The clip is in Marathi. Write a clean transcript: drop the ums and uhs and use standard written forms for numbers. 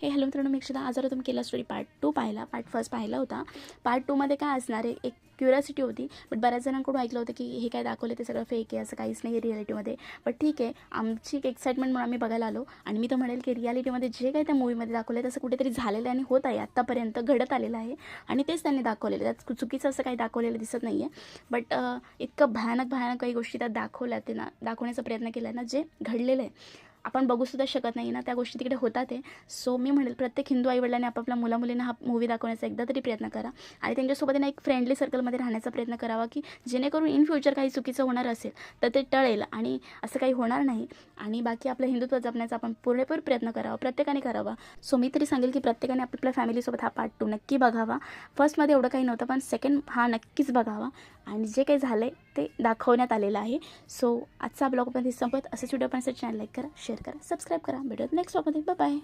हे हॅलो मित्रांनो, मी अक्षदा. आज तुम्ही केला स्टोरी पार्ट 2 पाहिला. पार्ट फर्स्ट पाहिला होता. पार्ट 2मध्ये काय असणार आहे, एक क्युरियोसिटी होती. बट बऱ्याच जणांकडून ऐकलं होतं की हे काय दाखवलं ते सगळं फेक आहे, असं काहीच नाही आहे रिॲलिटीमध्ये. बट ठीक आहे, आमची एक एक्साइटमेंट म्हणून आम्ही बघायला आलो. आणि मी तर म्हणेल की रिॲलिटीमध्ये जे काही त्या मूवीमध्ये दाखवलं आहे तसं कुठेतरी झालेलं आहे आणि होत आहे, आत्तापर्यंत घडत आलेलं आहे. आणि तेच त्यांनी दाखवलेलं आहे. त्यात चुकीचं असं काही दाखवलेलं दिसत नाही आहे. बट इतकं भयानक भयानक काही गोष्टी त्यात दाखवल्या ते ना, दाखवण्याचा प्रयत्न केला आहे ना, जे घडलेलं आहे आपण बघूसुद्धा शकत नाही ना, त्या गोष्टी तिकडे होतात आहे. सो मी म्हणेल प्रत्येक हिंदू आईवडिलांनी आपापल्या मुलामुलींना हा मूवी दाखवण्याचा एकदा तरी प्रयत्न करा. आणि त्यांच्यासोबत ना एक फ्रेंडली सर्कलमध्ये राहण्याचा प्रयत्न करावा, की जेणेकरून इन फ्युचर काही चुकीचं होणार असेल तर ते टळेल आणि असं काही होणार नाही. आणि बाकी आपलं हिंदुत्व जपण्याचा आपण पुरेपूर प्रयत्न करावा, प्रत्येकाने करावा. सो मी तरी सांगेल की प्रत्येकाने आपल्या फॅमिलीसोबत हा पार्ट 2 नक्की बघावा. फर्स्टमध्ये एवढं काही नव्हतं, पण सेकंड हा नक्कीच बघावा. आणि जे काही झालं आहे ते दाखवण्यात आलेलं आहे. सो आजचा ब्लॉग पण संपत. असेच व्हिडिओ पण चॅनल लाईक करा, शेअर करा, सबस्क्राईब करा. भेटूयात नेक्स्ट ब्लॉगमध्ये. Bye bye.